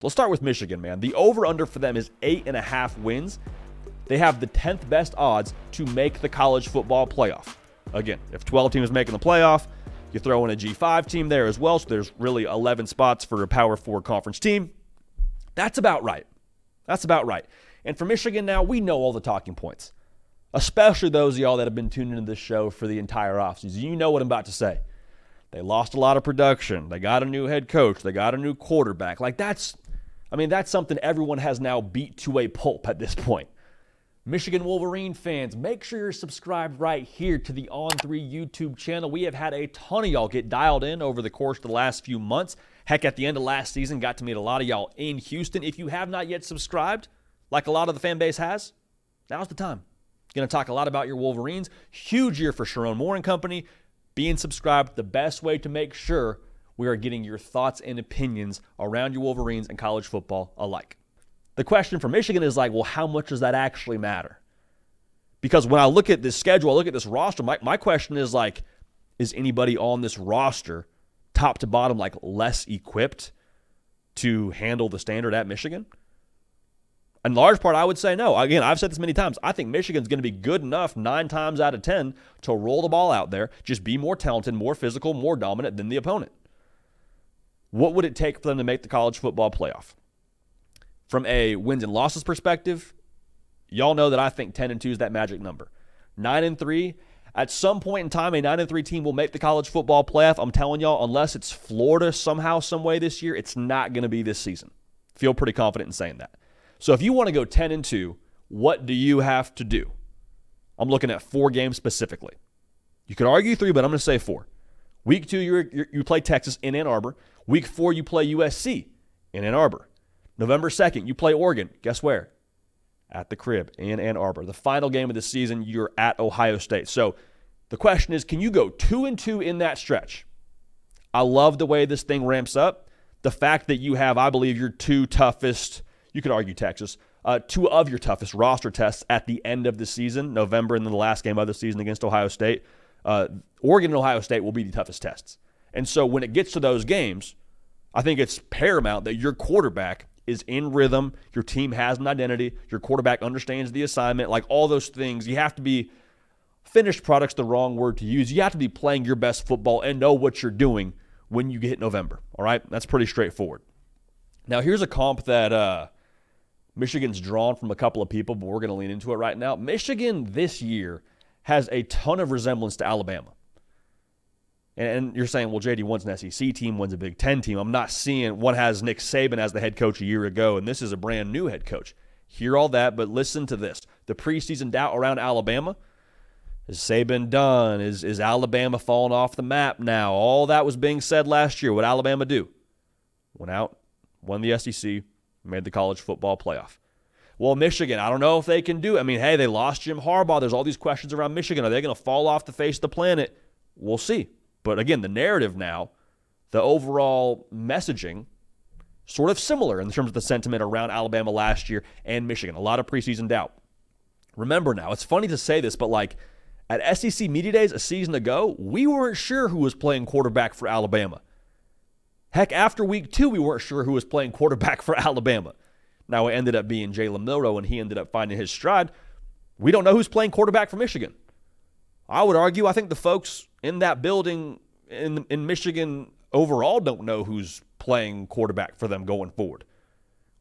Let's start with Michigan, man. The over-under for them is 8.5 wins. They have the 10th best odds to make the college football playoff. Again, if 12 teams making the playoff, you throw in a G5 team there as well, so there's really 11 spots for a Power 4 conference team. That's about right. That's about right. And for Michigan now, we know all the talking points, especially those of y'all that have been tuning into this show for the entire offseason. You know what I'm about to say. They lost a lot of production. They got a new head coach. They got a new quarterback. That's something everyone has now beat to a pulp at this point. Michigan Wolverine fans, make sure you're subscribed right here to the On3 YouTube channel. We have had a ton of y'all get dialed in over the course of the last few months. Heck, at the end of last season, got to meet a lot of y'all in Houston. If you have not yet subscribed, like a lot of the fan base has, now's the time. Going to talk a lot about your Wolverines. Huge year for Sherrone Moore and company. Being subscribed, the best way to make sure we are getting your thoughts and opinions around your Wolverines and college football alike. The question for Michigan is well, how much does that actually matter? Because when I look at this schedule, I look at this roster, my question is is anybody on this roster, top to bottom, less equipped to handle the standard at Michigan? In large part, I would say no. Again, I've said this many times. I think Michigan's going to be good enough 9 times out of 10 to roll the ball out there, just be more talented, more physical, more dominant than the opponent. What would it take for them to make the college football playoff? From a wins and losses perspective, y'all know that I think 10-2 is that magic number. 9-3, at some point in time, a 9-3 team will make the college football playoff. I'm telling y'all, unless it's Florida somehow, some way this year, it's not going to be this season. Feel pretty confident in saying that. So if you want to go 10-2, what do you have to do? I'm looking at 4 games specifically. You could argue 3, but I'm going to say 4. Week 2, you play Texas in Ann Arbor. Week 4, you play USC in Ann Arbor. November 2nd, you play Oregon. Guess where? At the crib in Ann Arbor. The final game of the season, you're at Ohio State. So the question is, can you go 2-2 in that stretch? I love the way this thing ramps up. The fact that you have, I believe, your 2 toughest, you could argue Texas, 2 of your toughest roster tests at the end of the season, November, and then the last game of the season against Ohio State. Oregon and Ohio State will be the toughest tests. And so when it gets to those games, I think it's paramount that your quarterback is in rhythm, your team has an identity, your quarterback understands the assignment, all those things. You have to be, finished product's the wrong word to use. You have to be playing your best football and know what you're doing when you hit November, all right? That's pretty straightforward. Now, here's a comp that Michigan's drawn from a couple of people, but we're going to lean into it right now. Michigan this year has a ton of resemblance to Alabama. And you're saying, well, JD, one's an SEC team, one's a Big Ten team. I'm not seeing, one has Nick Saban as the head coach a year ago, and this is a brand new head coach. Hear all that, but listen to this. The preseason doubt around Alabama, is Saban done? Is Alabama falling off the map now? All that was being said last year. What did Alabama do? Went out, won the SEC, made the college football playoff. Well, Michigan, I don't know if they can do it. Hey, they lost Jim Harbaugh. There's all these questions around Michigan. Are they going to fall off the face of the planet? We'll see. But again, the narrative now, the overall messaging, sort of similar in terms of the sentiment around Alabama last year and Michigan. A lot of preseason doubt. Remember now, it's funny to say this, but at SEC Media Days a season ago, we weren't sure who was playing quarterback for Alabama. Heck, after week 2, we weren't sure who was playing quarterback for Alabama. Now it ended up being Jalen Milroe, and he ended up finding his stride. We don't know who's playing quarterback for Michigan. I would argue, I think the folks in that building in Michigan overall don't know who's playing quarterback for them going forward.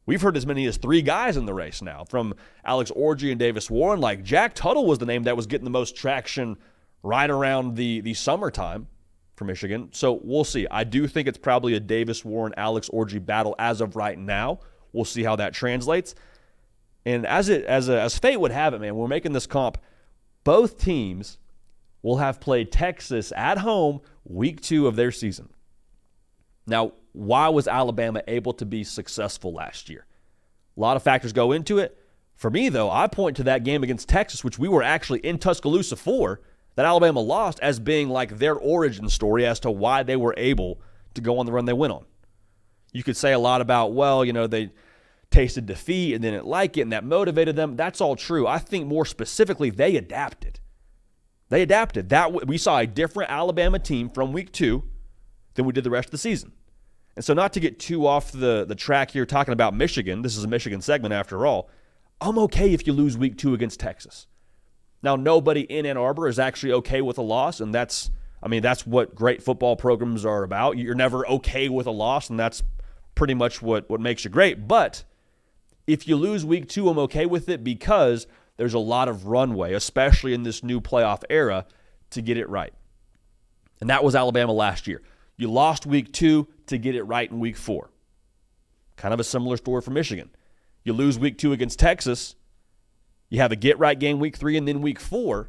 We've heard as many as 3 guys in the race now, from Alex Orji and Davis Warren. Jack Tuttle was the name that was getting the most traction right around the summertime for Michigan. So we'll see. I do think it's probably a Davis Warren, Alex Orji battle as of right now. We'll see how that translates. And as fate would have it, man, we're making this comp. Both teams will have played Texas at home week 2 of their season. Now, why was Alabama able to be successful last year? A lot of factors go into it. For me, though, I point to that game against Texas, which we were actually in Tuscaloosa for, that Alabama lost, as being their origin story as to why they were able to go on the run they went on. You could say a lot about, they tasted defeat and didn't like it, and that motivated them. That's all true. I think more specifically, they adapted. They adapted. We saw a different Alabama team from week 2 than we did the rest of the season. And so not to get too off the track here talking about Michigan, this is a Michigan segment after all, I'm okay if you lose week 2 against Texas. Now, nobody in Ann Arbor is actually okay with a loss, and that's what great football programs are about. You're never okay with a loss, and that's pretty much what makes you great. But if you lose week 2, I'm okay with it because there's a lot of runway, especially in this new playoff era, to get it right. And that was Alabama last year. You lost week 2 to get it right in week 4. Kind of a similar story for Michigan. You lose week 2 against Texas. You have a get-right game week 3, and then week 4.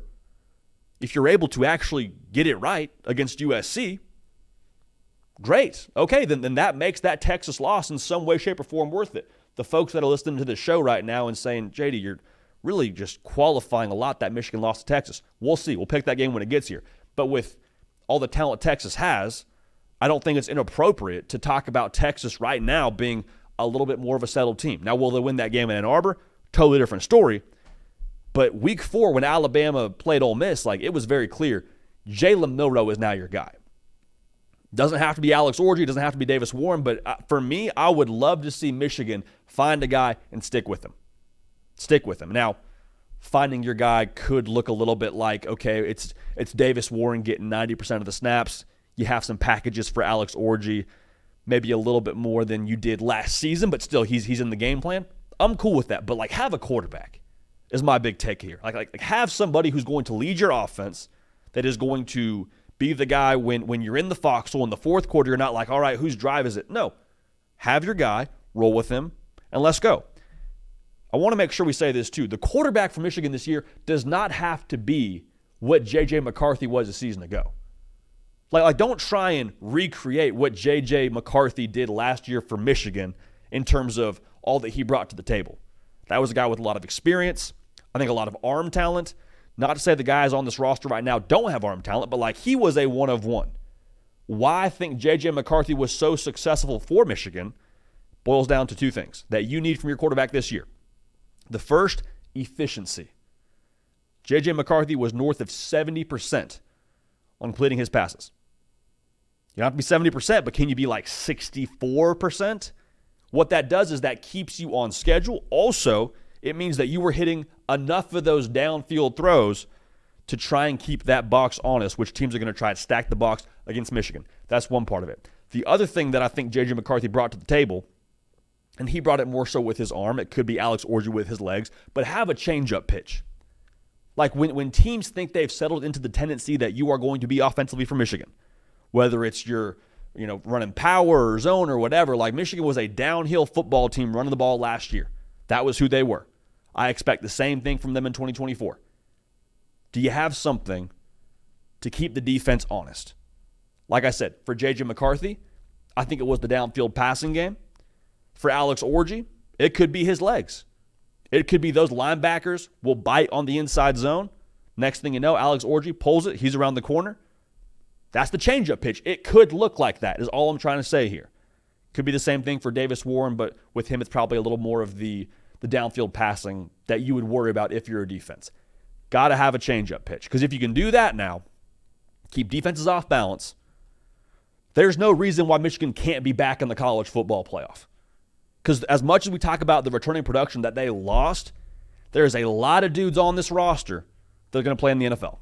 If you're able to actually get it right against USC, great. Okay, then that makes that Texas loss in some way, shape, or form worth it. The folks that are listening to this show right now and saying, JD, you're really just qualifying a lot that Michigan lost to Texas. We'll see. We'll pick that game when it gets here. But with all the talent Texas has, I don't think it's inappropriate to talk about Texas right now being a little bit more of a settled team. Now, will they win that game in Ann Arbor? Totally different story. But week 4, when Alabama played Ole Miss, it was very clear, Jalen Milroe is now your guy. Doesn't have to be Alex Orji, doesn't have to be Davis Warren, but for me, I would love to see Michigan find a guy and stick with him. Stick with him. Now, finding your guy could look a little bit like, okay, it's Davis Warren getting 90% of the snaps. You have some packages for Alex Orji, maybe a little bit more than you did last season, but still he's in the game plan. I'm cool with that, but have a quarterback is my big take here. Have somebody who's going to lead your offense, that is going to be the guy when you're in the foxhole in the fourth quarter, you're not all right, whose drive is it? No. Have your guy, roll with him, and let's go. I want to make sure we say this too. The quarterback for Michigan this year does not have to be what J.J. McCarthy was a season ago. Don't try and recreate what J.J. McCarthy did last year for Michigan in terms of all that he brought to the table. That was a guy with a lot of experience, I think a lot of arm talent. Not to say the guys on this roster right now don't have arm talent, but he was a one of one. Why I think J.J. McCarthy was so successful for Michigan boils down to 2 things that you need from your quarterback this year. The first, efficiency. J.J. McCarthy was north of 70% on completing his passes. You don't have to be 70%, but can you be 64%? What that does is that keeps you on schedule. Also, it means that you were hitting enough of those downfield throws to try and keep that box honest, which teams are going to try to stack the box against Michigan. That's one part of it. The other thing that I think J.J. McCarthy brought to the table, and he brought it more so with his arm, it could be Alex Orji with his legs, but have a change-up pitch. When teams think they've settled into the tendency that you are going to be offensively for Michigan, whether it's your running power or zone or whatever, Michigan was a downhill football team running the ball last year. That was who they were. I expect the same thing from them in 2024. Do you have something to keep the defense honest? Like I said, for J.J. McCarthy, I think it was the downfield passing game. For Alex Orji, it could be his legs. It could be those linebackers will bite on the inside zone. Next thing you know, Alex Orji pulls it. He's around the corner. That's the change-up pitch. It could look like that is all I'm trying to say here. Could be the same thing for Davis Warren, but with him it's probably a little more of the downfield passing that you would worry about if you're a defense. Got to have a change-up pitch. Because if you can do that now, keep defenses off balance, there's no reason why Michigan can't be back in the college football playoff. Because as much as we talk about the returning production that they lost, there's a lot of dudes on this roster that are going to play in the NFL.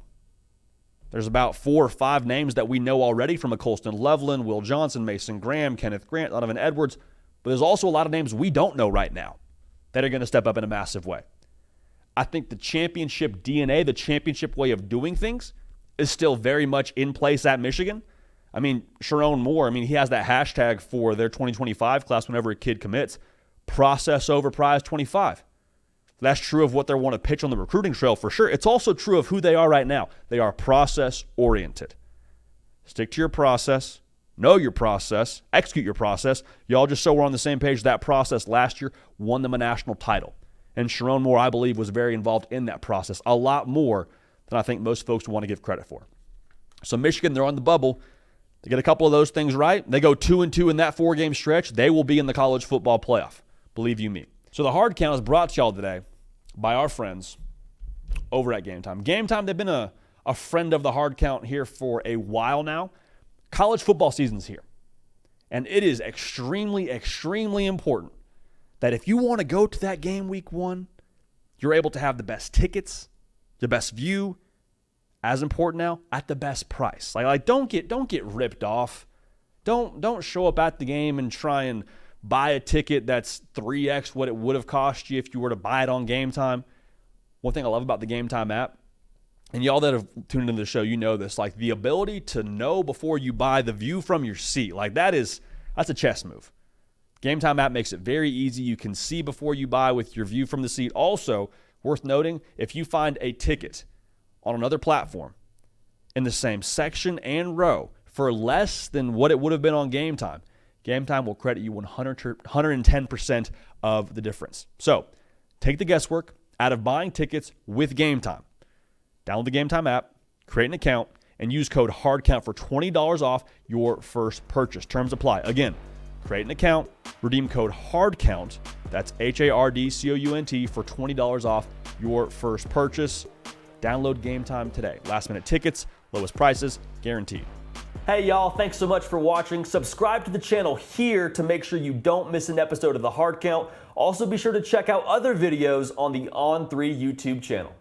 There's about 4 or 5 names that we know already from a Colston Loveland, Will Johnson, Mason Graham, Kenneth Grant, Donovan Edwards. But there's also a lot of names we don't know right now that are going to step up in a massive way. I think the championship DNA, the championship way of doing things, is still very much in place at Michigan. Sherrone Moore, he has that hashtag for their 2025 class whenever a kid commits, process over prize 25. That's true of what they want to pitch on the recruiting trail for sure. It's also true of who they are right now. They are process-oriented. Stick to your process, know your process, execute your process. Y'all just so we're on the same page, that process last year won them a national title. And Sherrone Moore, I believe, was very involved in that process, a lot more than I think most folks want to give credit for. So Michigan, they're on the bubble. They get a couple of those things right. They go 2-2 in that 4-game stretch. They will be in the college football playoff. Believe you me. So the hard count is brought to y'all today by our friends over at Game Time. Game Time, they've been a friend of the hard count here for a while now. College football season's here. And it is extremely, extremely important that if you want to go to that game week 1, you're able to have the best tickets, the best view, as important now, at the best price. Like don't get ripped off. Don't show up at the game and try and buy a ticket that's 3x what it would have cost you if you were to buy it on Game Time. One thing I love about the Game Time app, and y'all that have tuned into the show, you know this, like the ability to know before you buy the view from your seat. Like that's a chess move. Game Time app makes it very easy. You can see before you buy with your view from the seat. Also, worth noting, if you find a ticket on another platform in the same section and row for less than what it would have been on Game Time, Game Time will credit you 110% of the difference. So take the guesswork out of buying tickets with Game Time. Download the Game Time app, create an account, and use code HARDCOUNT for $20 off your first purchase. Terms apply. Again, create an account, redeem code HARDCOUNT, that's HARDCOUNT, for $20 off your first purchase. Download Game Time today. Last minute tickets, lowest prices, guaranteed. Hey y'all, thanks so much for watching. Subscribe to the channel here to make sure you don't miss an episode of the Hard Count. Also be sure to check out other videos on the On3 YouTube channel.